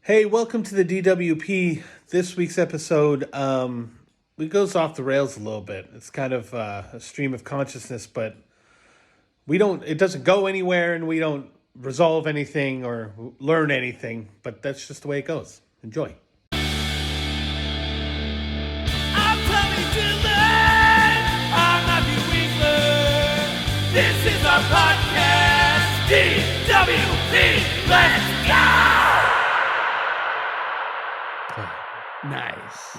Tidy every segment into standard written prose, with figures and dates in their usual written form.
Hey, welcome to the DWP. This week's episode, it goes off the rails a little bit. It's kind of a stream of consciousness, but it doesn't go anywhere and we don't resolve anything or learn anything, but that's just the way it goes. Enjoy. I'm Tommy Dillon. I'm Matthew Winkler. This is our podcast, DWP. Let's go! Nice.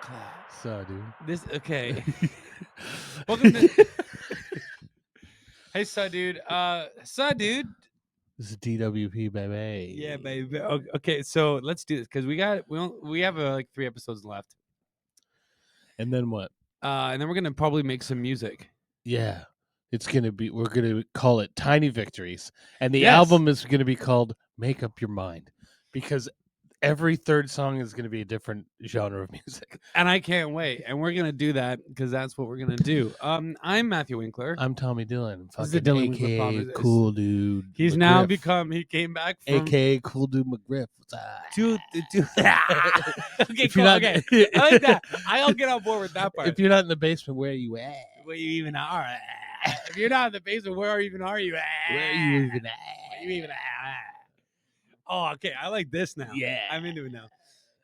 Class. So, dude. Okay. Welcome to. Hey, dude. Dude. This is DWP, baby. Yeah, baby. Okay, so let's do this because we have like 3 episodes left, And then what? and then we're gonna probably make some music. Yeah. We're gonna call it Tiny Victories. And the Yes. album is gonna be called Make Up Your Mind. Because every third song is gonna be a different genre of music. And I can't wait. And we're gonna do that because that's what we're gonna do. I'm Matthew Winkler. I'm Tommy Dillon. This is the Fucking Dillon Winkler AKA Promise. Cool Dude. He's McGriff. now become. He came back from AKA Cool Dude McGriff. to okay, If cool. you're not- Okay, I like that. I'll get on board with that part. If you're not in the basement, where are you at? Where you even are? If you're not in the basement, where even are you? Where are you even Where at? you even at? Oh, okay. I like this now. Yeah. I'm into it now.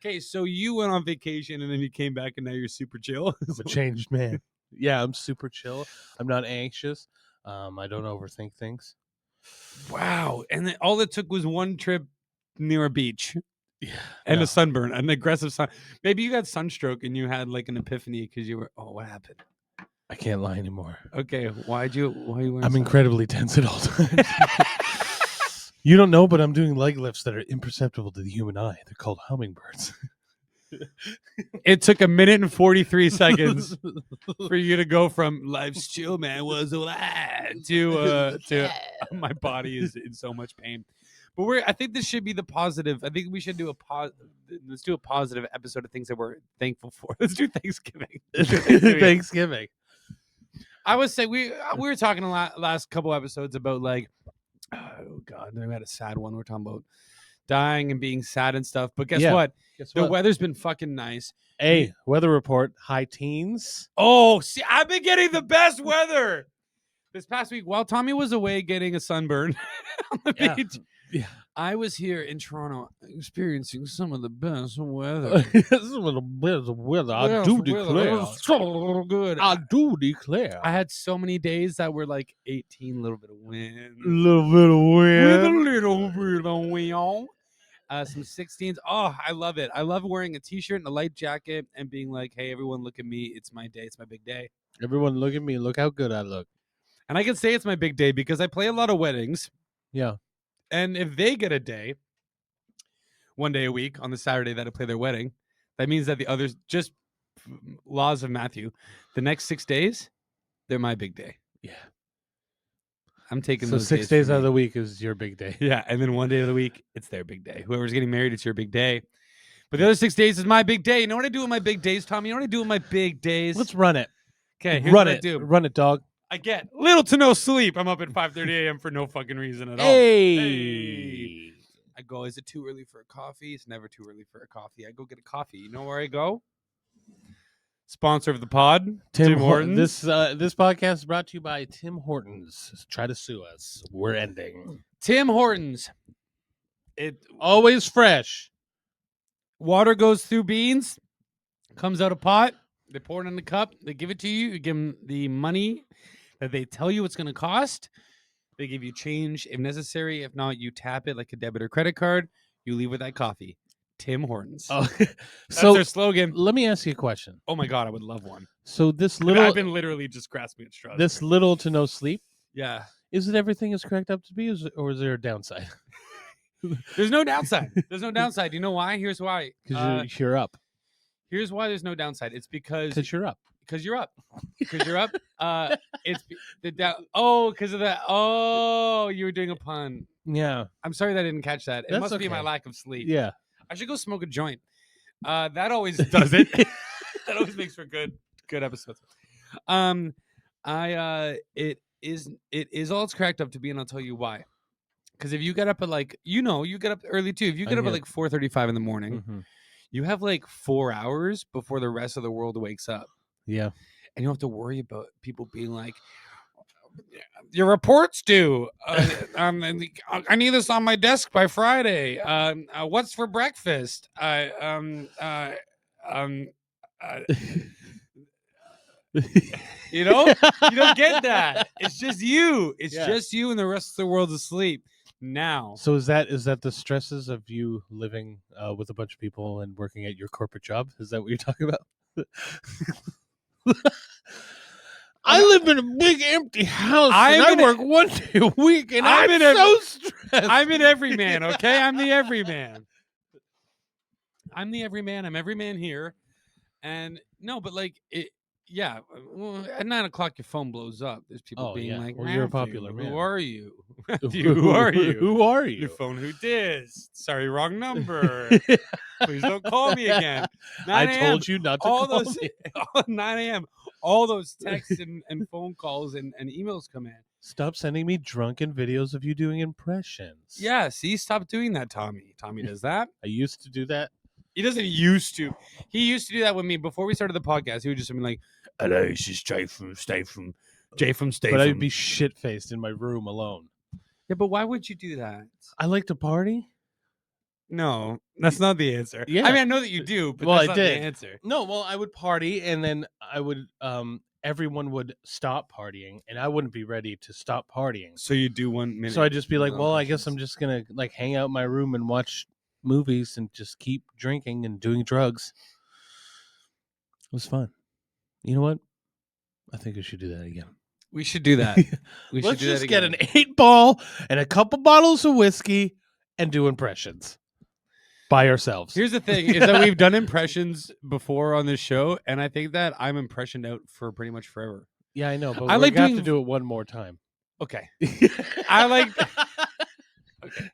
Okay, so you went on vacation and then you came back and now you're super chill. I'm a changed man. Yeah, I'm super chill. I'm not anxious. I don't overthink things. Wow. And then all it took was one trip near a beach Yeah. and a sunburn, an aggressive sun. Maybe you got sunstroke and you had like an epiphany because you were, what happened? I can't lie anymore. Okay, why you wearing I'm incredibly tense at all times. You don't know, but I'm doing leg lifts that are imperceptible to the human eye. They're called hummingbirds. It took 1 minute and 43 seconds for you to go from life's chill, man, was all that to my body is in so much pain. But I think this should be the positive. I think we should do let's do a positive episode of things that we're thankful for. Let's do Thanksgiving. Thanksgiving. I would say we were talking last couple episodes about like, oh god, we had a sad one. We're talking about dying and being sad and stuff. But guess Yeah. what? Guess The what? weather's been fucking nice. Hey, weather report, high teens. Oh, see, I've been getting the best weather this past week. While Tommy was away getting a sunburn on the Yeah. beach, Yeah. I was here in Toronto experiencing some of the best weather. This is a little bit of weather. I do declare. It was so good. I do declare. I had so many days that were like 18, little bit of wind. little bit of With a wind. little bit of wind. Some 16s. Oh, I love it. I love wearing a t-shirt and a light jacket and being like, hey, everyone, look at me. It's my day. It's my big day. Everyone, look at me. Look how good I look. And I can say it's my big day because I play a lot of weddings. Yeah. And if they get a day, 1 day a week on the Saturday that I play their wedding, that means that the others, just laws of Matthew, the next 6 days, they're my big day. Yeah. I'm taking So those 6 days days for out of me. the week is your big day. Yeah, and then 1 day of the week, it's their big day. Whoever's getting married, it's your big day. But the other 6 days is my big day. You know what I do with my big days, Tommy? You know what I do with my big days? Let's run it. Okay, here's Run what it. I do. Run it, dog. I get little to no sleep. I'm up at 5:30 a.m. for no fucking reason at all. Hey. I go, is it too early for a coffee? It's never too early for a coffee. I go get a coffee. You know where I go? Sponsor of the pod, Tim Hortons. This podcast is brought to you by Tim Hortons. Try to sue us. We're ending. Tim Hortons. Always fresh. Water goes through beans, comes out a pot. They pour it in the cup. They give it to you. You give them the money that they tell you it's going to cost. They give you change if necessary. If not, you tap it like a debit or credit card. You leave with that coffee. Tim Hortons. Oh, That's so their slogan. let me ask you a question. Oh my God, I would love one. So this I've been literally just grasping at straws. this little to no sleep, Yeah. is it everything is cracked up to be, or is there a downside? There's no downside. There's no downside. You know why? Here's why. Because you're up. Here's why there's no downside. It's because You're up. you're up. Because you're up. It's the down. Oh, because of that. Oh, you were doing a pun. Yeah. I'm sorry that I didn't catch that. It That's must be my okay. lack of sleep. Yeah. I should go smoke a joint. That always does it. That always makes for good episodes. It is all it's cracked up to be, and I'll tell you why. Because if you get up at like, you get up early too. If you get up at like 4:35 in the morning, Mm-hmm. you have like 4 hours before the rest of the world wakes up. Yeah. And you don't have to worry about people being like, your report's due. I need this on my desk by Friday. What's for breakfast? You don't get that. It's just you. It's just you, and the rest of the world's asleep now. So is that the stresses of you living with a bunch of people and working at your corporate job? Is that what you're talking about? I live in a big empty house and I work 1 day a week and I'm so stressed. I'm an everyman, okay? I'm the everyman. I'm everyman here. And no, but like it, yeah. Well, at 9 o'clock, your phone blows up. There's people being like, well, you're a popular man. Who are you? Who are you? Who are you? Your phone, who dis? Sorry, wrong number. Please don't call me again. I told you not to call me. 9 a.m. All those texts and phone calls and emails come in. Stop sending me drunken videos of you doing impressions. Yeah, see, stop doing that, Tommy. Tommy does that. I used to do that. He doesn't used to. He used to do that with me before we started the podcast. He would just be like, "Hello, this is Jay from Statham." But I'd be shit faced in my room alone. Yeah, but why would you do that? I like to party. No, that's not the answer. Yeah. I mean, I know that you do, but that's not the answer. No, well, I would party, and then I would, everyone would stop partying, and I wouldn't be ready to stop partying. So you do 1 minute. So I'd just be like, well, I guess I'm just gonna like hang out in my room and watch movies and just keep drinking and doing drugs. It was fun. You know what? I think we should do that again. We should do that. Let's just get an 8-ball and a couple bottles of whiskey and do impressions by ourselves. Here's the thing: is that we've done impressions before on this show, and I think that I'm impressioned out for pretty much forever. Yeah, I know, but I we like have to do it one more time. Okay, I like. Okay,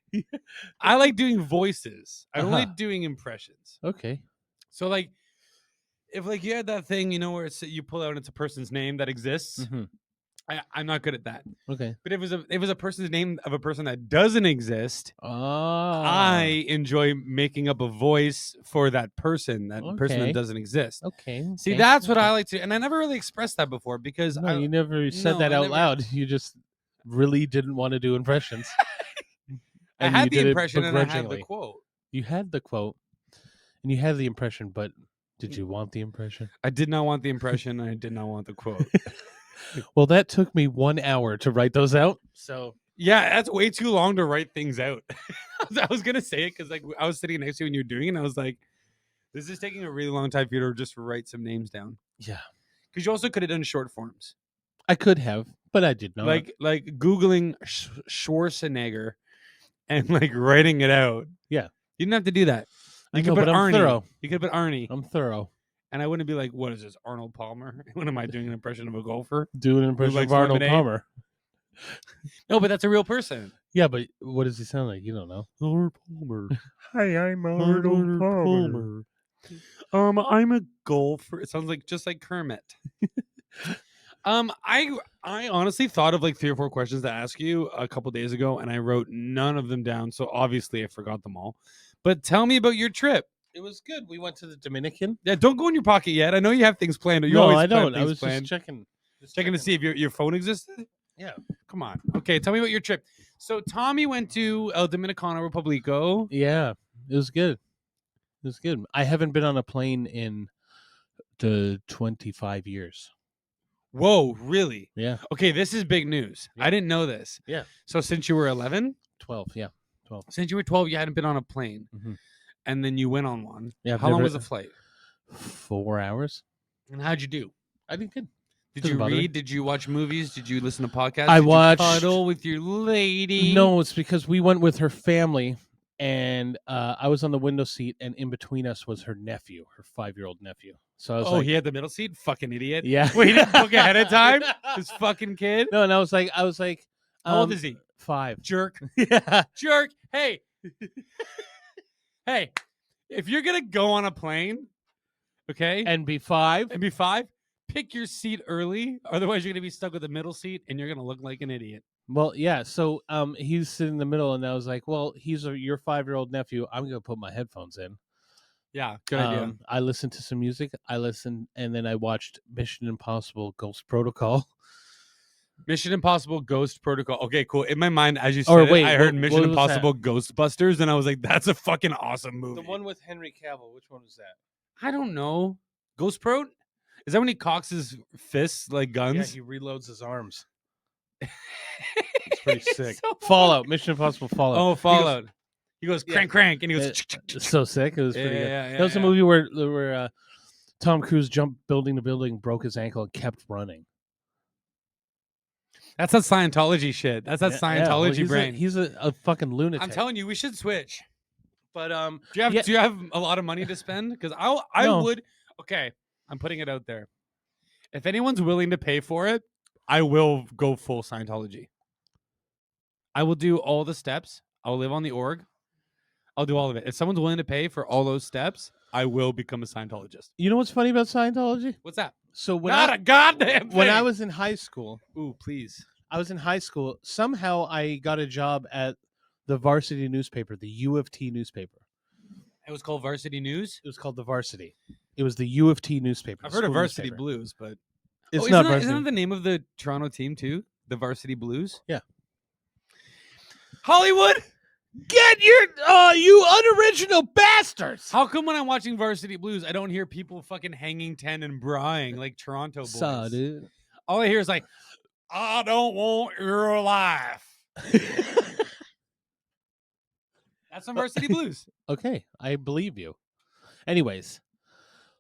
I like doing voices. I don't like doing impressions. Okay. So like, if like you had that thing, where it's you pull out and it's a person's name that exists. Mm-hmm. I'm not good at that. Okay. But if it was a person's name of a person that doesn't exist, Oh. I enjoy making up a voice for that person person that doesn't exist. Okay. See, that's what I like to, and I never really expressed that before because you never said that out loud. You just really didn't want to do impressions. I had the impression and I had the quote. You had the quote and you had the impression, but did you want the impression? I did not want the impression. And I did not want the quote. Well, that took me 1 hour to write those out. So yeah, that's way too long to write things out. I was gonna say it because like I was sitting next to you when you were doing it, and I was like, "This is taking a really long time for you to just write some names down." Yeah, because you also could have done short forms. I could have, but I did not. Like googling Schwarzenegger and like writing it out. Yeah, you didn't have to do that. You could put Arnie. Thorough. You could put Arnie. I'm thorough. And I wouldn't be like, what is this, Arnold Palmer? What am I doing, an impression of a golfer? Do an impression of Arnold Palmer. No, but that's a real person. Yeah, but what does he sound like? You don't know. Arnold Palmer. Hi, I'm Arnold Palmer. I'm a golfer. It sounds like just like Kermit. I honestly thought of like 3 or 4 questions to ask you a couple days ago, and I wrote none of them down. So obviously I forgot them all. But tell me about your trip. It was good. We went to the Dominican. Yeah, don't go in your pocket yet. I know you have things planned. I don't. I was just checking to see if your phone existed. Yeah. Come on. Okay, tell me about your trip. So Tommy went to El Dominicano Republico. Yeah, it was good. It was good. I haven't been on a plane in 25 years. Whoa, really? Yeah. Okay, this is big news. Yeah. I didn't know this. Yeah. So since you were 11? 12, yeah. 12. Since you were 12, you hadn't been on a plane. Mm-hmm. And then you went on one. Yeah. How long was the flight? 4 hours. And how'd you do? I did good. Did you read? Did you watch movies? Did you listen to podcasts? I did watched. You cuddle with your lady? No, it's because we went with her family, and I was on the window seat, and in between us was her nephew, her 5-year-old nephew. So I was like, he had the middle seat? Fucking idiot. Yeah. Wait, he didn't book ahead of time? This fucking kid? No, and I was like, how old is he? 5. Jerk. Yeah. Jerk. Hey. Hey, if you're going to go on a plane, okay? And be 5. Pick your seat early. Otherwise, you're going to be stuck with the middle seat, and you're going to look like an idiot. Well, yeah. So he's sitting in the middle, and I was like, "Well, he's your 5-year-old nephew. I'm gonna put my headphones in." Yeah, good idea. I listened to some music. And then I watched Mission Impossible: Ghost Protocol. Mission Impossible Ghost Protocol. Okay, cool. In my mind, as you Or said wait, it, I heard what Mission was that? Impossible Ghostbusters, and I was like, that's a fucking awesome movie. The one with Henry Cavill. Which one was that? I don't know. Ghost Pro? Is that when he cocks his fists like Yeah, guns? he reloads his arms. It's pretty sick. So Fallout. Mission Impossible Fallout. Oh, Fallout. He goes Yeah. crank, crank, and he goes. It's so sick. It was pretty good. Yeah, That was a movie where Tom Cruise jumped building to building, broke his ankle, and kept running. That's that Scientology shit. That's that Scientology he's brain. He's a fucking lunatic. I'm telling you, we should switch. But Do you have yeah. Do you have a lot of money to spend? Because I No. would. Okay, I'm putting it out there. If anyone's willing to pay for it, I will go full Scientology. I will do all the steps. I'll live on the org. I'll do all of it. If someone's willing to pay for all those steps, I will become a Scientologist. You know what's funny about Scientology? What's that? So when Not a goddamn thing. when I was in high school, Ooh, please. somehow I got a job at the Varsity newspaper, the U of T newspaper. It was called Varsity News. It was called the Varsity. It was the U of T newspaper. I've the heard of school Varsity newspaper. Blues, but It's not isn't Varsity. that the name of the Toronto team too? The Varsity Blues. Yeah. Hollywood. Get your you unoriginal bastards. How come when I'm watching Varsity Blues, I don't hear people fucking hanging 10 and braing like Toronto boys? Saw, dude. All I hear is like, I don't want your life. That's on Varsity Blues. Okay, I believe you. Anyways,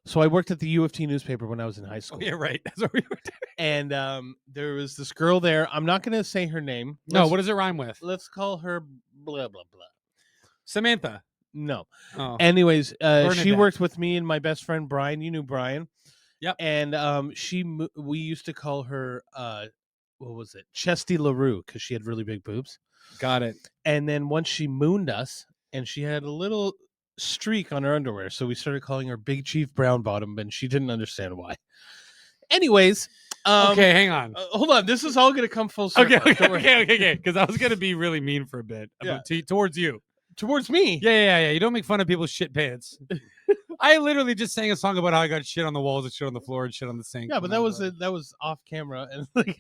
so I worked at the U of T newspaper when I was in high Oh, school. yeah, right. That's what we were doing. And there was this girl there. I'm not going to say her name. No, what does it rhyme with? Let's call her blah, blah, blah. Samantha. No. Oh. Anyways, she Bernadette. worked with me and my best friend, Brian. You knew Brian. Yep. And we used to call her, what was it? Chesty LaRue, because she had really big boobs. Got it. And then once she mooned us, and she had a little streak on her underwear, so we started calling her Big Chief Brown Bottom, and she didn't understand why. Anyways, Okay, hang on. hold on. This is all going to come full circle. Okay. Because I was gonna be really mean for a bit towards you. Towards me. Yeah. You don't make fun of people's shit pants. I literally just sang a song about how I got shit on the walls and shit on the floor and shit on the sink. Yeah, but that was off camera. And like,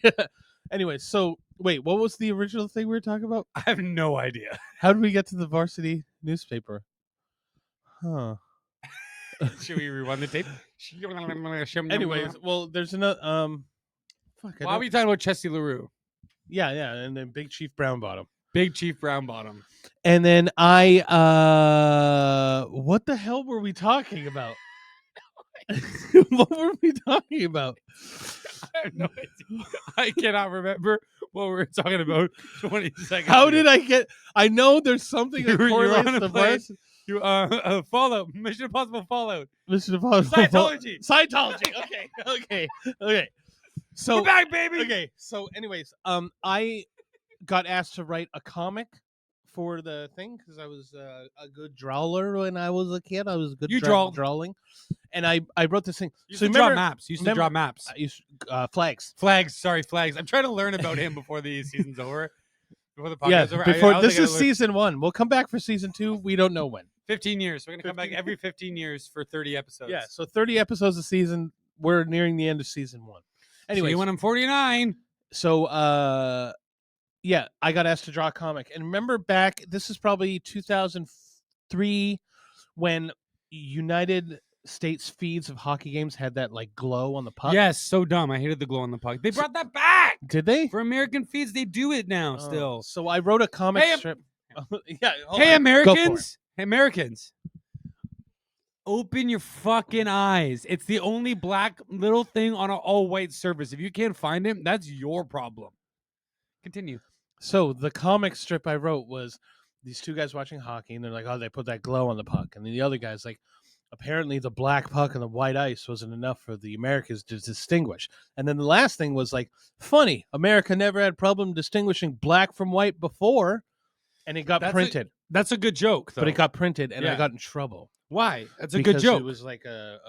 anyway, so wait, what was the original thing we were talking about? I have no idea. How did we get to the Varsity newspaper? Huh. Should we rewind the tape? Anyways, well, there's another. Fuck. Why are we talking about Chesty LaRue? Yeah, and then Big Chief Brown Bottom. Big Chief Brown Bottom. And then what the hell were we talking about? What were we talking about? I have no idea. I cannot remember what we were talking about 20 seconds How ago. did I get? I know there's something that You were correlates on a the plane. Varsity. You Fallout, Mission Impossible Fallout, Mission Impossible. Scientology. Scientology. Okay. So We're back, baby. okay. So, anyways, I got asked to write a comic for the thing because I was a good drawler when I was a kid. I was good. You drawing, and I wrote this thing. You used So to draw remember- maps. You used to draw maps. I used flags. Flags. Sorry, flags. I'm trying to learn about him before the season's over. Before the podcast Yeah, is over. before I this gotta is learn- season 1. We'll come back for season 2. We don't know when. 15 years. We're gonna come back 15 every 15 years for 30 episodes. Yeah, so 30 episodes a season. We're nearing the end of season 1. Anyway, Anyway, when I'm 49. so yeah, I got asked to draw a comic. And remember back, this is probably 2003 when United States feeds of hockey games had that like glow on the puck. Yes, so dumb. I hated the glow on the puck. They brought that back Did they? for American feeds. They do it now Oh, still. So I wrote a comic Hey, strip. Yeah. hold Hey, on. Go for it. Americans! Hey, Americans! Open your fucking eyes. It's the only black little thing on an all-white surface. If you can't find it, that's your problem. Continue. So the comic strip I wrote was these two guys watching hockey, and they're like, "Oh, they put that glow on the puck," and then the other guy's like, "Apparently, the black puck and the white ice wasn't enough for the Americans to distinguish." And then the last thing was like, "Funny, America never had problem distinguishing black from white before," and it got printed. That's a good joke, though. But it got printed, and I Yeah. got in trouble. Why? That's a Because good joke. It was like a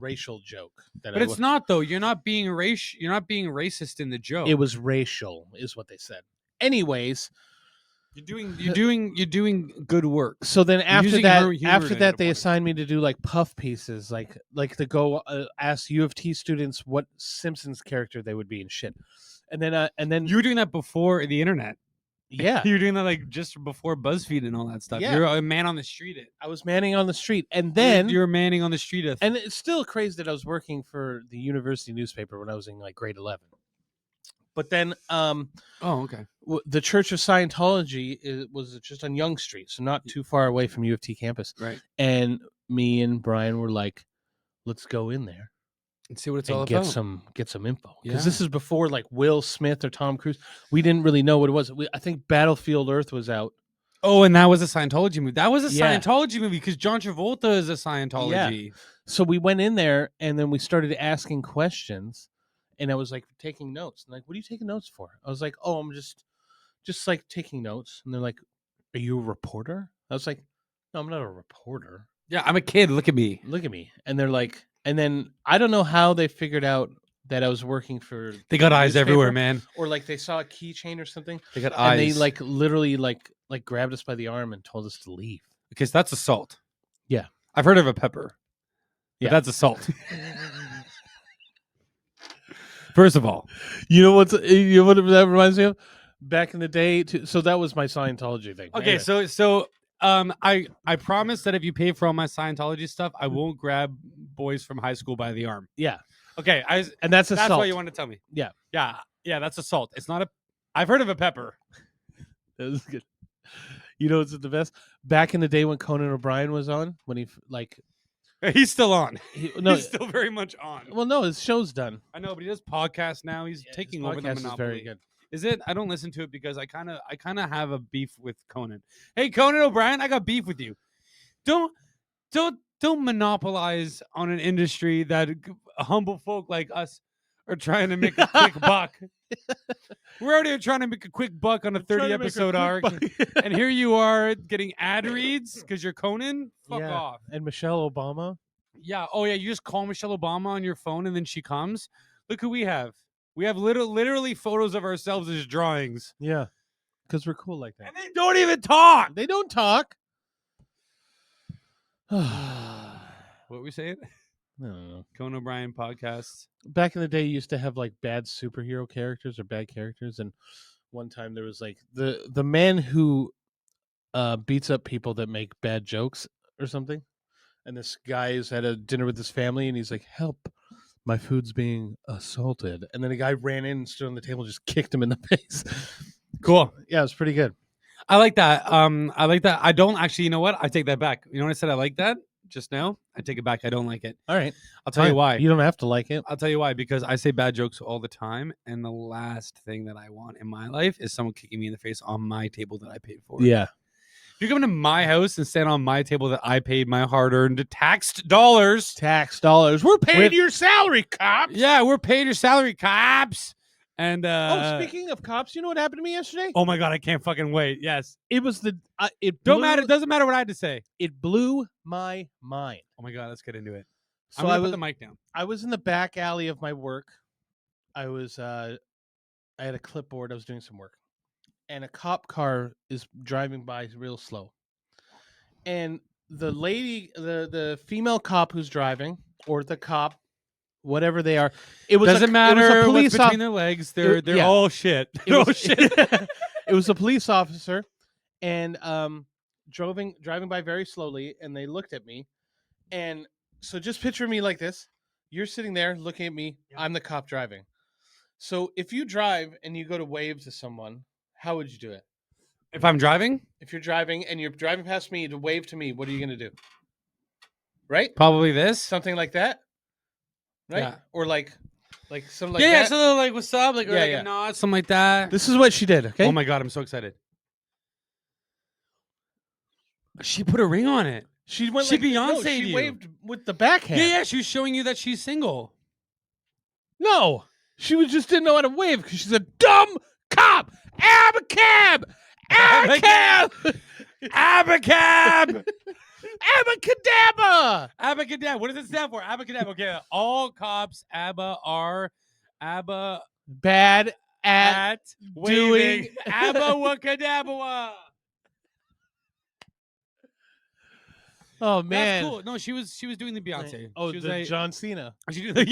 racial joke. That But I it's wa- not though. You're not being racist in the joke. It was racial, is what they said. anyways, You're doing good work. so then after using that, humor after to that, a they point. assigned me to do like puff pieces, like to go ask U of T students what Simpsons character they would be and shit. And then You were doing that before the internet. yeah, You were doing that like just before BuzzFeed and all that stuff. Yeah. You're a man on the street. I was manning on the street, and then You're a manning on the street. and it's still crazy that I was working for the university newspaper when I was in like grade 11. But then oh, okay. the Church of Scientology was just on Yonge Street, so not too far away from U of T campus. Right. And me and Brian were like, let's go in there And see what it's and all get about. get some info. Because Yeah. this is before like Will Smith or Tom Cruise. We didn't really know what it was. I think Battlefield Earth was out. Oh, and that was a Scientology movie. That was a Yeah. Scientology movie because John Travolta is a Scientology. So we went in there and then we started asking questions. And I was like taking notes. And like, what are you taking notes for? I was like, oh, I'm just like taking notes. And they're like, are you a reporter? I was like, no, I'm not a reporter. Yeah, I'm a kid. Look at me. Look at me. And they're like, and then I don't know how they figured out that I was working for. They got the eyes newspaper, everywhere, man. Or like they saw a keychain or something. They got And eyes. they like literally like grabbed us by the arm and told us to leave. Because that's assault. Yeah. I've heard of a pepper. But Yeah. that's assault. First of all. You know what that reminds me of? Back in the day, so that was my Scientology thing. Okay, Anyway. so I promise that if you pay for all my Scientology stuff, I won't grab boys from high school by the arm. Yeah, Okay, and that's assault. that's what you want to tell me. Yeah. Yeah, that's assault. It's not a. I've heard of a pepper. That was good. You know what's the best? Back in the day when Conan O'Brien was on, when he like, He's still on. no, He's still very much on. well, no, his show's done. I know, but he does podcasts now. He's taking over the Podcast is monopoly. very good. Is it? I don't listen to it because I kind of have a beef with Conan. Hey, Conan O'Brien, I got beef with you. Don't monopolize on an industry that humble folk like us are trying to make a quick buck. We're already trying to make a quick buck on a 30 episode arc, and here you are getting ad reads because you're Conan. Fuck off. And Michelle Obama. Yeah. Oh yeah. You just call Michelle Obama on your phone and then she comes. Look who we have. We have literally photos of ourselves as drawings. Yeah, because we're cool like that. And they don't even talk. They don't talk. What were we saying? I don't know. Conan O'Brien podcast. Back in the day, you used to have like bad superhero characters or bad characters, and one time there was like the man who beats up people that make bad jokes or something, and this guy is at a dinner with his family, and he's like, "Help! My food's being assaulted," and then a guy ran in and stood on the table, and just kicked him in the face. Cool. Yeah, it was pretty good. I like that. I like that. I don't actually. You know what? I take that back. You know what I said? I like that just now. I take it back. I don't like it. All right, I'll tell you why. You don't have to like it. I'll tell you why. Because I say bad jokes all the time, and the last thing that I want in my life is someone kicking me in the face on my table that I paid for. Yeah. If you come to my house and stand on my table that I paid my hard-earned taxed dollars, Tax dollars. We're paying your salary, cops. yeah, we're paying your salary, cops. And Speaking of cops, you know what happened to me yesterday? oh my god, I can't fucking wait. Yes, It was the it don't blew- matter. It doesn't matter what I had to say. It blew my mind. Oh my god, let's get into it. So I'm gonna put the mic down. I was in the back alley of my work. I was I had a clipboard. I was doing some work, and a cop car is driving by real slow. And the lady, the female cop who's driving, or the cop, whatever they are, it was Doesn't a, matter It was a what's police between officer. their legs. They're yeah. all shit. It They're all was, shit. it was a police officer, and driving by very slowly, and they looked at me, and so just picture me like this. You're sitting there looking at me. Yeah. I'm the cop driving. So if you drive and you go to wave to someone, how would you do it? If I'm driving, If you're driving and you're driving past me to wave to me, what are you going to do? Right? probably this. Something like that? Right? Yeah. Or like something like Yeah, that? so like what's up? Like, or Yeah, like yeah. a nod, something like that. This is what she did, okay? Oh my god, I'm so excited. She put a ring on it. She went She like no, Beyonce'd she you. waved with the backhand. Yeah, she was showing you that she's single. No, she was just didn't know how to wave because she's a dumb cop. Abacab, abacab, Abacab! abacadabra. Abacadabra. What does it stand for? Abacadabra. Okay, all cops, ABBA, are ABBA. Bad at waving doing- Abba-Wakadabawa. Oh man. That's cool. No, she was doing the Beyonce. Oh, she was the like, John Cena. she did the,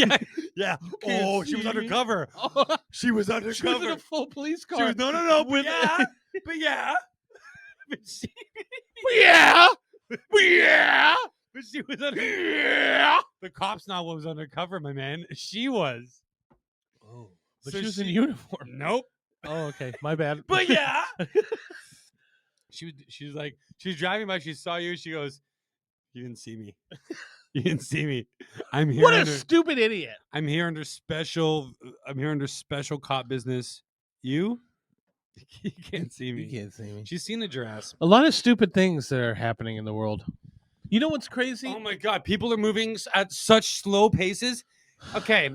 yeah. can't Oh, she was see me. undercover. Oh, She was she was in undercover. a full police car. She was no, with but yeah. But she, yeah, yeah, but she was under. yeah. The cop's not what was undercover, my man. She was. Oh, but So she was in uniform. Nope. Oh, okay, my bad. But yeah. She was like, she's driving by. She saw you. She goes, "You didn't see me. You didn't see me. I'm here. What a under, stupid idiot. I'm here under special. I'm here under special cop business. You can't see me. You can't see me. She's seen the giraffes. A lot of stupid things that are happening in the world. You know what's crazy? Oh my god, people are moving at such slow paces. Okay,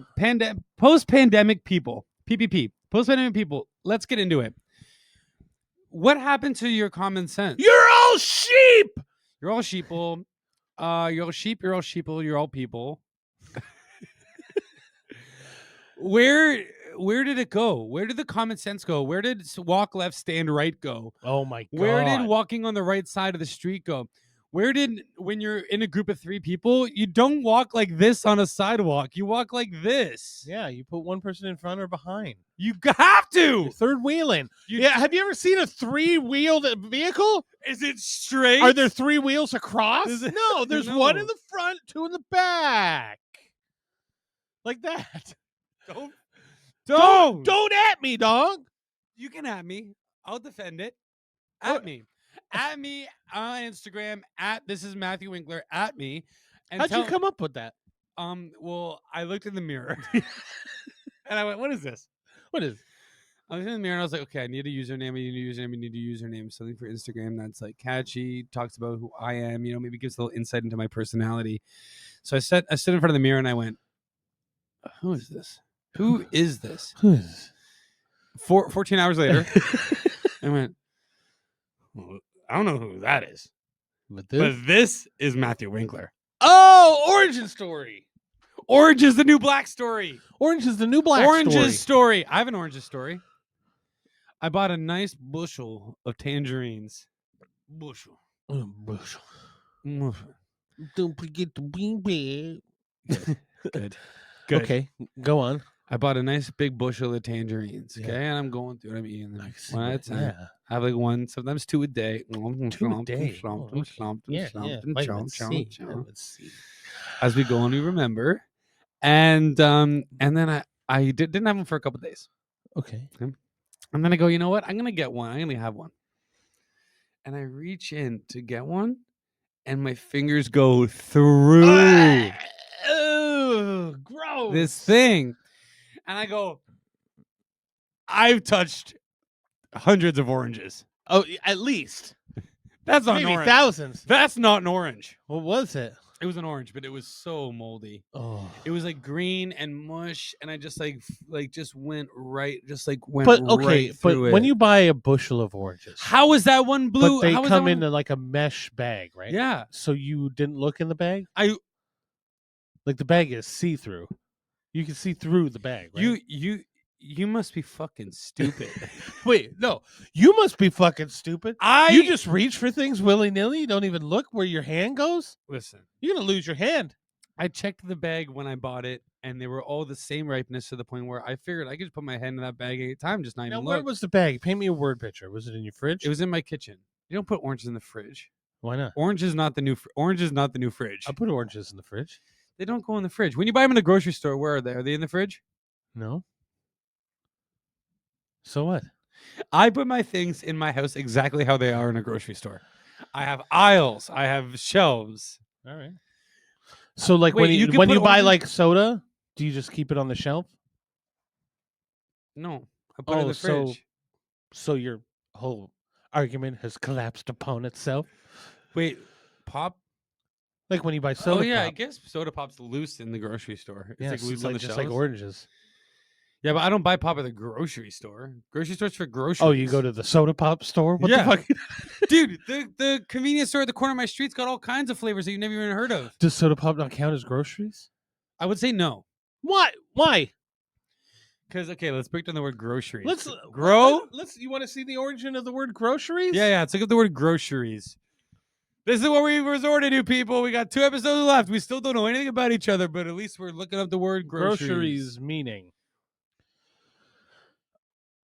post-pandemic people, PPP, post-pandemic people. Let's get into it. What happened to your common sense? You're all sheep. You're all sheeple. You're all sheep. You're all sheeple. You're all people. Where did it go? Where did the common sense go? Where did walk left, stand right go? Oh my god. Where did walking on the right side of the street go? Where did, when you're in a group of 3 people, you don't walk like this on a sidewalk. You walk like this. Yeah, you put one person in front or behind. You have to. You're third wheeling. You- Yeah, have you ever seen a 3-wheeled vehicle? Is it straight? Are there 3 wheels across? Is it- No, there's one No. in the front, 2 in the back. Like that. Don't at me, dog. You can at me. I'll defend it. At me. At me on Instagram. At this is Matthew Winkler. At me. And How'd you come up with that? Well, I looked in the mirror and I went, "What is this?" What is? I was in the mirror and I was like, "Okay, I need a username. I need a username. I need a username. Something for Instagram that's like catchy, talks about who I am. Maybe gives a little insight into my personality." So I stood in front of the mirror and I went, "Who is this? Who is this?" Who is? 14 hours later, I went, "Well, I don't know who that is, But but this is Matthew Winkler. Oh, Origin Story. Orange is the new black story. Orange is the new black Orange's story. story. I have an orange's story. I bought a nice bushel of tangerines. Bushel. Oh, bushel. Bushel. Don't forget to be big. Good. Okay, go on. I bought a nice big bushel of tangerines. Yeah. Okay, and I'm going through it. I'm eating them I see one at a what- time. yeah. I have like 1, sometimes 2 a day. 2 a day. Oh, okay. Yeah. Vitamin C. Vitamin C. As we go and we remember. And then I didn't have them for a couple days. Okay. And then I go, you know what? I'm gonna get one. I'm gonna have one. And I reach in to get one, and my fingers go through Oh, gross. this thing. And I go, I've touched hundreds of oranges. Oh, at least. That's not Maybe an orange. thousands. That's not an orange. What was it? It was an orange, but it was so moldy. Oh. It was like green and mush, and I just just went right, went But okay, right but through when it. you buy a bushel of oranges, How is that one blue? but they How is that come one- in like a mesh bag, right? Yeah, So you didn't look in the bag? I- like the bag is see through. You can see through the bag, right? you must be fucking stupid. Wait, no. You must be fucking stupid. I You just reach for things willy nilly. You don't even look where your hand goes. listen. You're gonna lose your hand. I checked the bag when I bought it, and they were all the same ripeness to the point where I figured I could just put my hand in that bag any time, just not Now, even where look. was the bag? Paint me a word picture. Was it in your fridge? It was in my kitchen. You don't put oranges in the fridge. Why not? Orange is not the new. Orange is not the new fridge. I put oranges in the fridge. They don't go in the fridge. When you buy them in the grocery store, where are they? Are they in the fridge? No. So what? I put my things in my house exactly how they are in a grocery store. I have aisles. I have shelves. All right. So like Wait, when you you could when put you buy oranges- like soda, do you just keep it on the shelf? No, I put it in Oh, the so- fridge. So your whole argument has collapsed upon itself. Wait, pop? Like when you buy soda Oh yeah, I pop. guess soda pop's loose in the grocery store. It's Yeah, like so loose it's on like the just shelves. like oranges. Yeah, but I don't buy pop at the grocery store. Grocery store's for groceries. Oh, you go to the soda pop store? What Yeah. the fuck? dude. The convenience store at the corner of my street's got all kinds of flavors that you never even heard of. Does soda pop not count as groceries? I would say no. Why? Why? Because okay, let's break down the word groceries. Let's grow. Let's. You want to see the origin of the word groceries? Yeah. Let's look at the word groceries. This is what we resorted to, people. We got 2 episodes left. We still don't know anything about each other, but at least we're looking up the word groceries. Groceries meaning.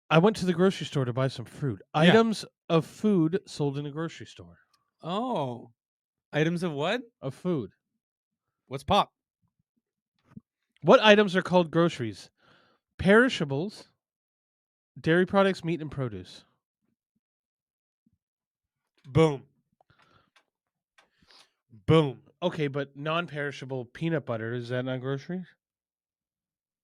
I went to the grocery store to buy some fruit. Yeah. Items of food sold in a grocery store. Oh, items of what? Of food. What's pop? What items are called groceries? Perishables, dairy products, meat, and produce. Boom. Boom. Okay, but non-perishable peanut butter, is that not groceries?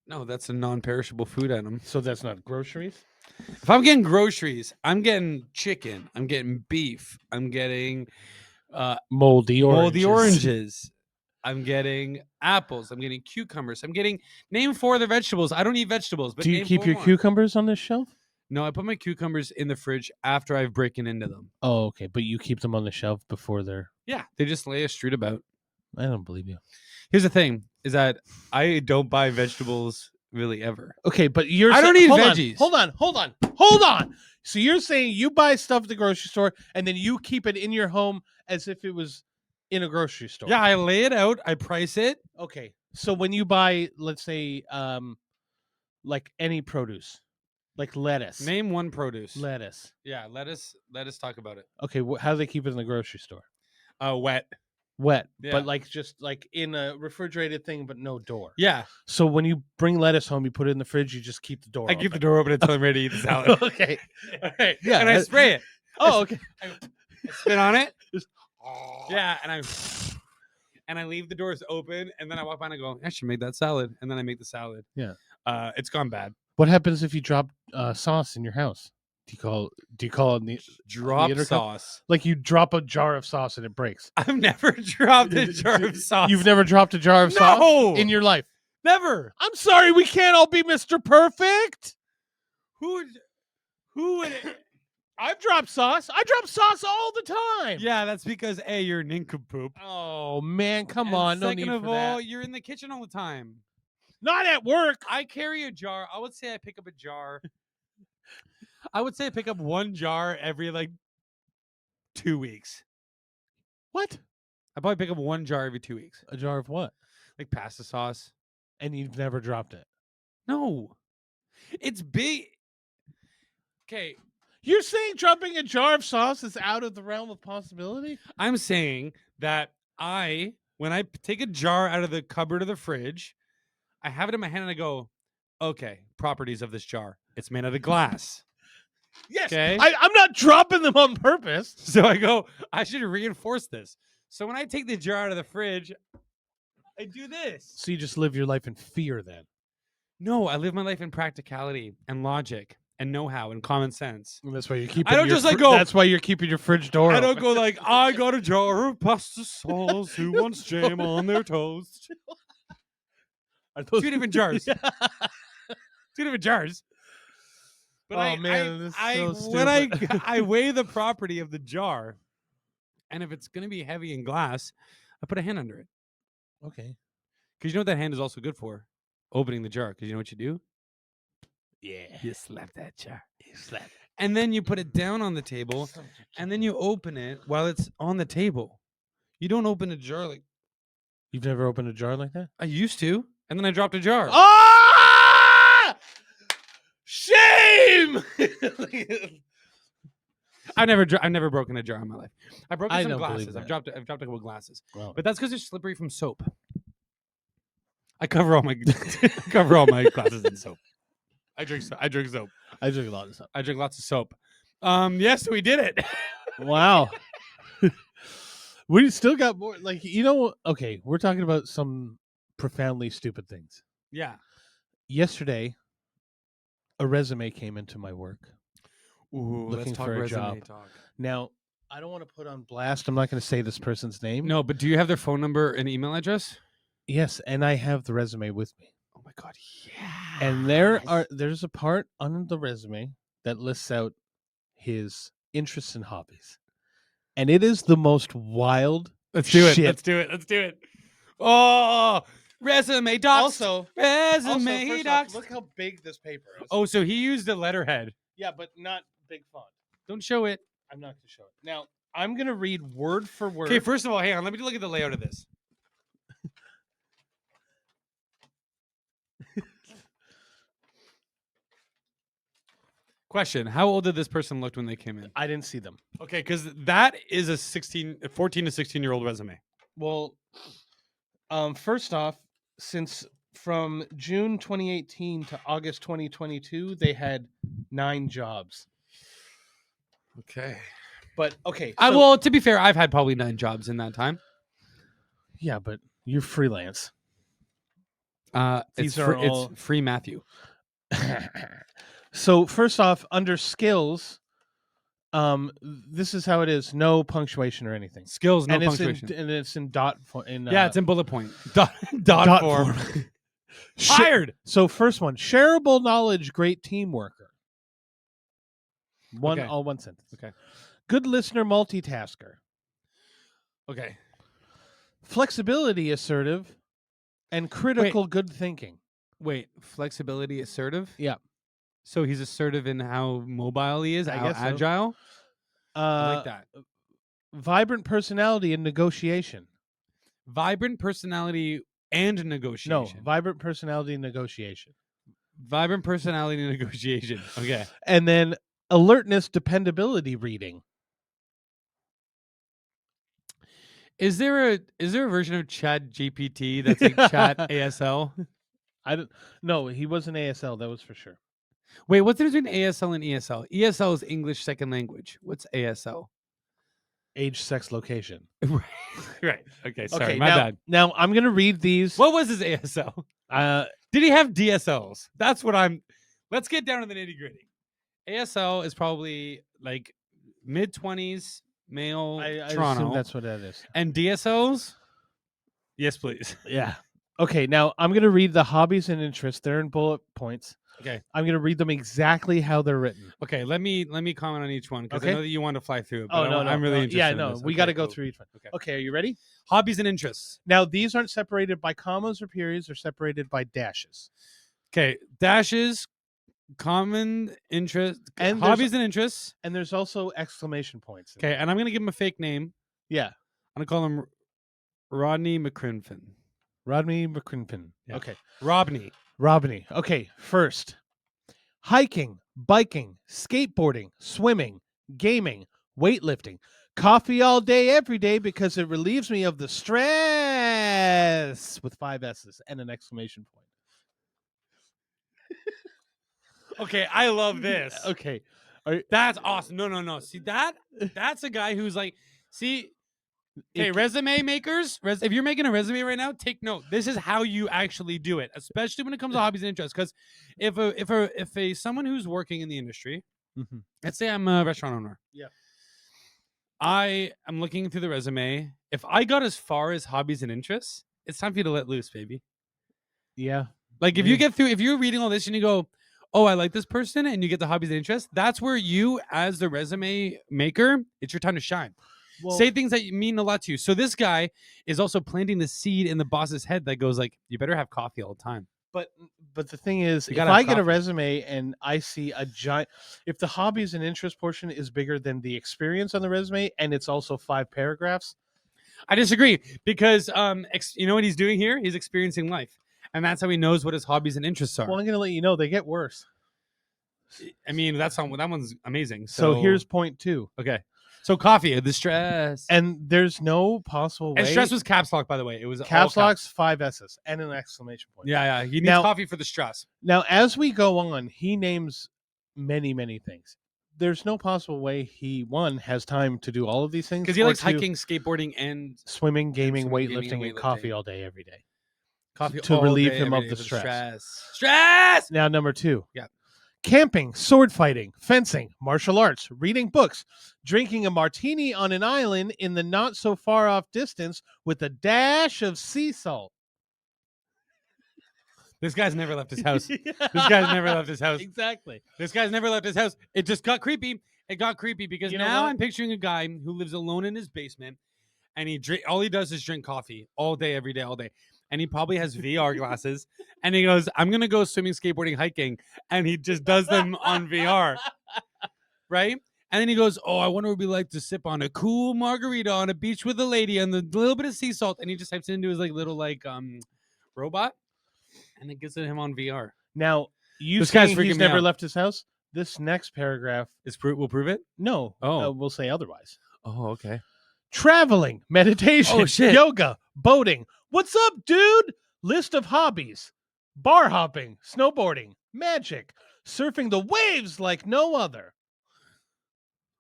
No, that's a non-perishable food item. So that's not groceries? If I'm getting groceries, I'm getting chicken. I'm getting beef. I'm getting Moldy oranges. I'm getting apples. I'm getting cucumbers. I'm getting name 4 other vegetables. I don't eat vegetables, but Do you name keep 4 your more. cucumbers on this shelf? No, I put my cucumbers in the fridge after I've broken into them. Oh, okay, but you keep them on the shelf before they're... Yeah, they just lay a street about. I don't believe you. Here's the thing: is that I don't buy vegetables really ever. Okay, but you're... I don't eat veggies. Hold on. So you're saying you buy stuff at the grocery store and then you keep it in your home as if it was in a grocery store? Yeah, I lay it out. I price it. Okay, so when you buy, let's say, like any produce, like lettuce. Name 1 produce. Lettuce. Yeah, let us talk about it. Okay, how do they keep it in the grocery store? Wet. Wet, Yeah. but like just like in a refrigerated thing, but no door. Yeah, So when you bring lettuce home, you put it in the fridge. You just keep the door. I keep the door open until I'm ready to eat the salad. Okay. All right. Yeah, and I spray it. Oh, okay. I spit on it. Just- Yeah, and I leave the doors open, and then I walk by and I go, I should make that salad, and then I make the salad. Yeah. It's gone bad. What happens if you drop sauce in your house? Do you call it the Drop intercom? sauce. Like you drop a jar of sauce and it breaks? I've never dropped a jar of sauce. You've never dropped a jar of sauce No! in your life? Never. I'm sorry, we can't all be Mr. Perfect. Who would? I've dropped sauce. I drop sauce all the time. Yeah, that's because A, you're a nincompoop. Oh man, come And on. No second need of for all, that. you're in the kitchen all the time. Not at work. I carry a jar. I would say I pick up a jar. I would say I pick up 1 jar every like 2 weeks. What? I probably pick up 1 jar every 2 weeks. A jar of what? Like pasta sauce. And you've never dropped it. No. It's big. Okay. You're saying dropping a jar of sauce is out of the realm of possibility? I'm saying that when I take a jar out of the cupboard of the fridge, I have it in my hand and I go, okay, properties of this jar. It's made out of glass. Yes. Okay. I'm not dropping them on purpose. So I go, I should reinforce this. So when I take the jar out of the fridge, I do this. So you just live your life in fear then? No, I live my life in practicality and logic and know-how and common sense. And that's why you're keeping. I don't just like go. That's why you're keeping your fridge door. I don't open. go like, I got a jar of pasta sauce. Who wants jam on their toast? Are those 2 different jars. 2 different jars. But Oh, man, this is so when stupid. I weigh the property of the jar, and if it's going to be heavy in glass, I put a hand under it. Okay. Because you know what that hand is also good for? Opening the jar. Because you know what you do? Yeah. You slap that jar. You slap. And then you put it down on the table, and then you open it while it's on the table. You don't open a jar like You've never opened a jar like that? I used to, and then I dropped a jar. Ah! Shame! I've never broken a jar in my life. I've broken I some don't believe glasses. I've that. dropped a couple glasses, Well, but that's because they're slippery from soap. I cover all my glasses in soap. I drink soap. I drink a lot of stuff. I drink lots of soap. Yes, we did it. Wow. We still got more. Like, okay, we're talking about some profoundly stupid things. Yeah. Yesterday, a resume came into my work. Ooh, Looking let's talk for a resume job. talk. Now, I don't want to put on blast. I'm not going to say this person's name. No, but do you have their phone number and email address? Yes, and I have the resume with me. Oh my god, yeah. And there's a part on the resume that lists out his interests and hobbies. And it is the most wild Let's do it. shit. Let's do it. Let's do it. Oh, Resume docs. Also, Resume first docs. off, look how big this paper is. Oh, so he used a letterhead. Yeah, but not big font. Don't show it. I'm not going to show it. Now, I'm going to read word for word. Okay, first of all, hang on. Let me look at the layout of this. Question: how old did this person look when they came in? I didn't see them. Okay, because that is a 14 to 16-year-old resume. Well, first off, since from June 2018 to August 2022, they had 9 jobs. Okay. But okay, Well, to be fair, I've had probably 9 jobs in that time. Yeah, but you're freelance. It's These are all- it's free Matthew. So first off, under skills, this is how it is: no punctuation or anything. Skills, no and punctuation. It's in dot. Yeah, it's in bullet point. Dot form. Hired. So first one: shareable knowledge, great team worker. Okay. All one sentence. Okay. Good listener, multitasker. Okay. Flexibility, assertive, and critical good thinking. Wait, flexibility, assertive? Yeah. So he's assertive in how mobile he is, I how guess so. agile? I like that. Vibrant personality and negotiation. Vibrant personality and No, negotiation. vibrant personality and negotiation. Vibrant personality and negotiation. Okay. And then alertness, dependability, reading. Is there a version of Chat GPT that's like Chat ASL? I don't. No, he wasn't ASL. That was for sure. Wait, what's the difference between ASL and ESL? ESL is English second language. What's ASL? Age, sex, location. Right. Okay. Sorry, Okay, my bad. Now I'm gonna read these. What was his ASL? Did he have DSLs? That's what I'm. Let's get down to the nitty gritty. ASL is probably like mid-20s, male, I Toronto. assume that's what that is. And DSLs? Yes, please. Yeah. Okay. Now I'm gonna read the hobbies and interests. They're in bullet points. Okay. I'm gonna read them exactly how they're written. Okay. Let me comment on each one because I Okay. know that you want to fly through it. Oh But no, I'm really interested. Yeah, in no. this. We Okay, got to go cool. through each one. Okay. Okay. Are you ready? Hobbies and interests. Now these aren't separated by commas or periods. They're separated by dashes. Okay. Dashes, common interest, And hobbies and interests. And there's also exclamation points. Okay. And I'm gonna give him a fake name. Yeah. I'm gonna call him Rodney McCrinfin. Rodney McCrinpin. Yeah. Okay. Robney. Robney. Okay. First, hiking, biking, skateboarding, swimming, gaming, weightlifting, coffee all day, every day because it relieves me of the stress with 5 S's and an exclamation point. Okay, I love this. Okay. That's awesome. No. See that's a guy who's like, see, okay, If- resume makers, if you're making a resume right now, take note. This is how you actually do it, especially when it comes to hobbies and interests. Because if someone who's working in the industry, Mhm. let's say I'm a restaurant owner. Yeah. I am looking through the resume. If I got as far as hobbies and interests, it's time for you to let loose, baby. Yeah. Like if you get through, if you're reading all this and you go, oh, I like this person, and you get the hobbies and interests, that's where you, as the resume maker, it's your time to shine. Well, Say things that mean a lot to you. So this guy is also planting the seed in the boss's head that goes like, you better have coffee all the time. but the thing is, You if gotta have I get a coffee. resume and I see a giant, if the hobbies and interest portion is bigger than the experience on the resume and it's also 5 paragraphs, I disagree because you know what he's doing here? He's experiencing life. And that's how he knows what his hobbies and interests are. well, I'm going to let you know they get worse. I mean, that one's amazing. So here's point 2. okay. So coffee, the stress. And there's no possible way. And stress was caps lock, by the way. It was all caps locks, 5 S's, and an exclamation point. Yeah. He needs Now- coffee for the stress. Now, as we go on, he names many, many things. There's no possible way he, one, has time to do all of these things. Because he or likes two, hiking, skateboarding, and swimming, gaming, swimming, weightlifting, gaming, and weightlifting. coffee all day, every day. coffee to all relieve day, him every of day the for stress. Stress! Now, number 2. Yeah. Camping, sword fighting, fencing, martial arts, reading books, drinking a martini on an island in the not so far off distance with a dash of sea salt. This guy's never left his house. This guy's never left his house. Exactly. This guy's never left his house. It just got creepy. It got creepy because You know now what? I'm picturing a guy who lives alone in his basement, and all he does is drink coffee all day, every day, all day. and he probably has VR glasses, and he goes, "I'm gonna go swimming, skateboarding, hiking," and he just does them on VR, right? And then he goes, "Oh, I wonder what it'd be like to sip on a cool margarita on a beach with a lady and a little bit of sea salt," and he just types it into his little robot, and it gives it him on VR. Now, you This guy's saying freaking he's me never out. left his house? This next paragraph, We'll prove it. no, Oh. we'll say otherwise. Oh, okay. Traveling, meditation, Oh, shit. yoga, boating. What's up, dude? List of hobbies: bar hopping, snowboarding, magic, surfing the waves like no other.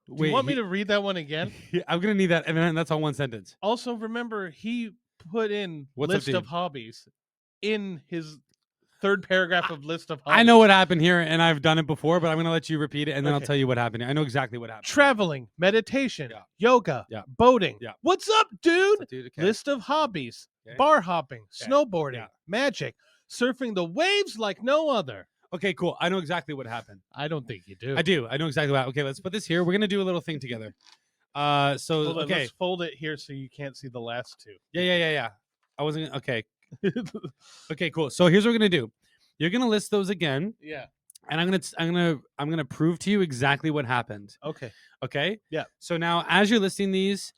Do you want me to read that one again? I'm gonna need that, and then that's all one sentence. Also, remember, he put in What's up, list dude? of hobbies in his third paragraph of list of hobbies. I know what happened here, and I've done it before, but I'm gonna let you repeat it, and then I'll Okay. tell you what happened. I know exactly what happened. Traveling, meditation, Yeah. yoga, Yeah. boating. Yeah. What's up, dude? Dude, okay. List of hobbies: Okay. bar hopping, Okay. snowboarding, Yeah. magic, surfing the waves like no other. Okay, cool. I know exactly what happened. I don't think you do. I do. I know exactly what. Okay, let's put this here. We're gonna do a little thing together. So Hold on, okay, let's fold it here so you can't see the last two. yeah. I wasn't okay. Okay, cool. So here's what we're gonna do. You're gonna list those again, Yeah. and I'm gonna prove to you exactly what happened. Okay. Okay. Yeah. So now, as you're listing these,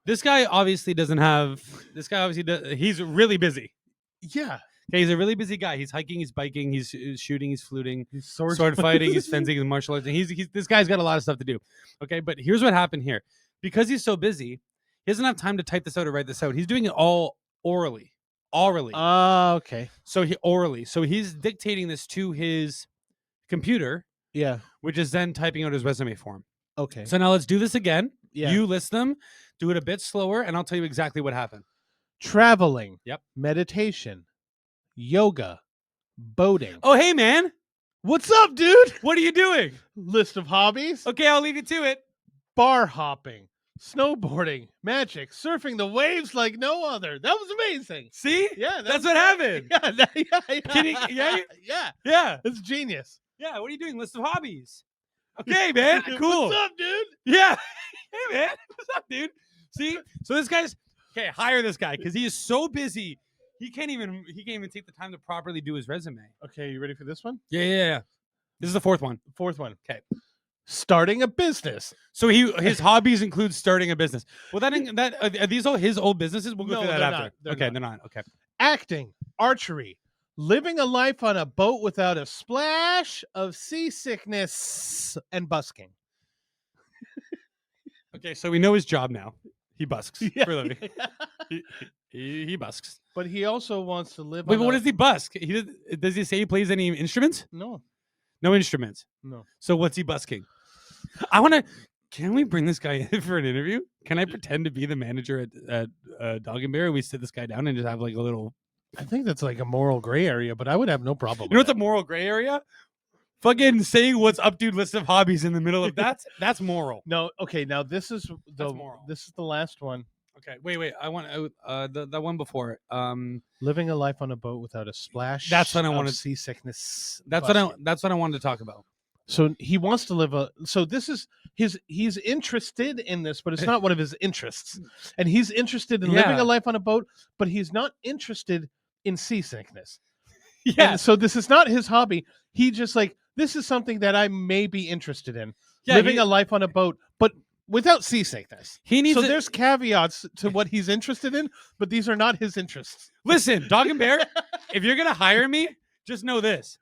this guy obviously doesn't have. This guy obviously does. He's really busy. Yeah. Okay, he's a really busy guy. He's hiking, he's biking, he's shooting, he's fluting, He's sword fighting, he's fencing, he's martial arts. And he's this guy's got a lot of stuff to do. Okay, but here's what happened here. Because he's so busy, he doesn't have time to type this out or write this out. He's doing it all orally. Okay. So he's dictating this to his computer, Yeah. which is then typing out his resume for him. Okay. So now let's do this again. Yeah. You list them, do it a bit slower, and I'll tell you exactly what happened. Traveling. Yep. Meditation, yoga, boating. Oh, hey man, What's up, dude? what are you doing? List of hobbies: Okay, I'll leave you to it. bar hopping, snowboarding, magic, surfing the waves like no other. That was amazing. See? Yeah, That's what happened. Yeah. Can you- yeah? Yeah. Yeah. That's genius. Yeah. What are you doing? List of hobbies. Okay, man. Cool. What's up, dude? Yeah. Hey, man. What's up, dude? See? So this guy's okay. Hire this guy because he is so busy. He can't even take the time to properly do his resume. Okay, you ready for this one? Yeah. This is the fourth one. Fourth one. Okay. Starting a business. So his hobbies include starting a business. Well, are these all his old businesses? We'll go No, through that they're after. not. They're Okay, not. they're not. Okay. Acting, archery, living a life on a boat without a splash of seasickness, and busking. Okay. So we know his job now. He busks Yeah. for a living. He busks. But he also wants to live Wait, on but what does he busk? Does he say he plays any instruments? No. No instruments. No. So what's he busking? Can we bring this guy in for an interview? Can I pretend to be the manager at Dog and Bear and we sit this guy down and just have like a little... I think that's like a moral gray area, but I would have no problem You know with what's a moral gray area? Fucking saying what's up, dude, list of hobbies in the middle of that's moral. No, okay, now this is That's moral. this is the last one. Okay, wait. I want the one before it. Living a life on a boat without a splash. That's what I of wanted- seasickness. That's what I wanted to talk about. So he wants to live so this is he's interested in this, but it's not one of his interests. And he's interested in living Yeah. a life on a boat, but he's not interested in seasickness. Yeah, And so this is not his hobby. He just like, this is something that I may be interested in. yeah. Living a life on a boat, but without seasickness. He needs So a- there's caveats to what he's interested in, but these are not his interests. Listen, Dog and Bear, if you're gonna hire me, just know this: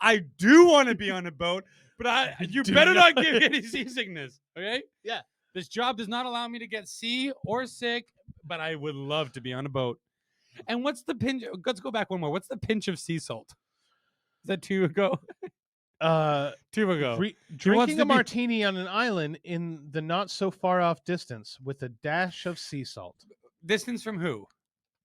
I do want to be on a boat, but you Do better not not. give me any seasickness. Okay? Yeah. This job does not allow me to get sea or sick, but I would love to be on a boat. And what's the pinch? Let's go back one more. What's the pinch of sea salt? Is that 2 ago? 2 ago. Drinking to a be- martini on an island in the not so far off distance with a dash of sea salt. Distance from who?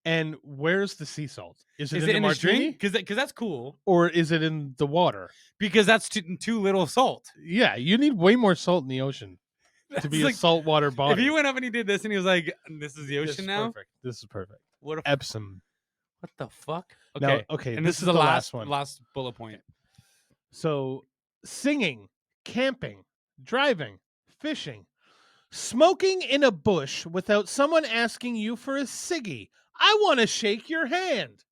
And where's the sea salt? Is it Is in it the in his martini? drink? Because that's cool. Or is it in the water? Because that's too little salt. Yeah, you need way more salt in the ocean to That's be like- a saltwater body. If he went up and he did this and he was like, "This is the This ocean is now." perfect. This is perfect. What? Epsom. What the fuck? Now, Okay. okay, And this is the last one. Last bullet point. So, singing, camping, driving, fishing, smoking in a bush without someone asking you for a ciggy. I want to shake your hand.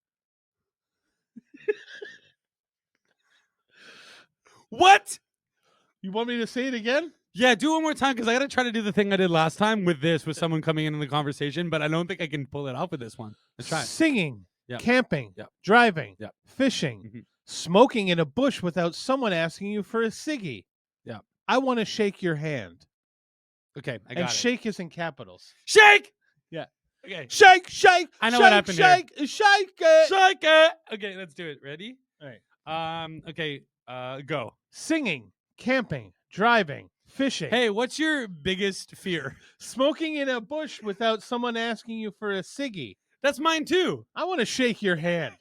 What? You want me to say it again? Yeah, do it one more time because I got to try to do the thing I did last time with someone coming in the conversation, but I don't think I can pull it off with this one. Let's try it. Singing, Yep. camping, Yep. driving, Yep. fishing, Mhm. smoking in a bush without someone asking you for a ciggy. Yeah. I want to shake your hand. Okay, I got And it. shake is in capitals. Shake! Yeah. Okay. Shake, shake. I know shake, what happened here. shake, shake it. Shake it! Okay, let's do it. Ready? All right. Okay, go. Singing, camping, driving, fishing. Hey, what's your biggest fear? Smoking in a bush without someone asking you for a ciggy. That's mine too. I want to shake your hand.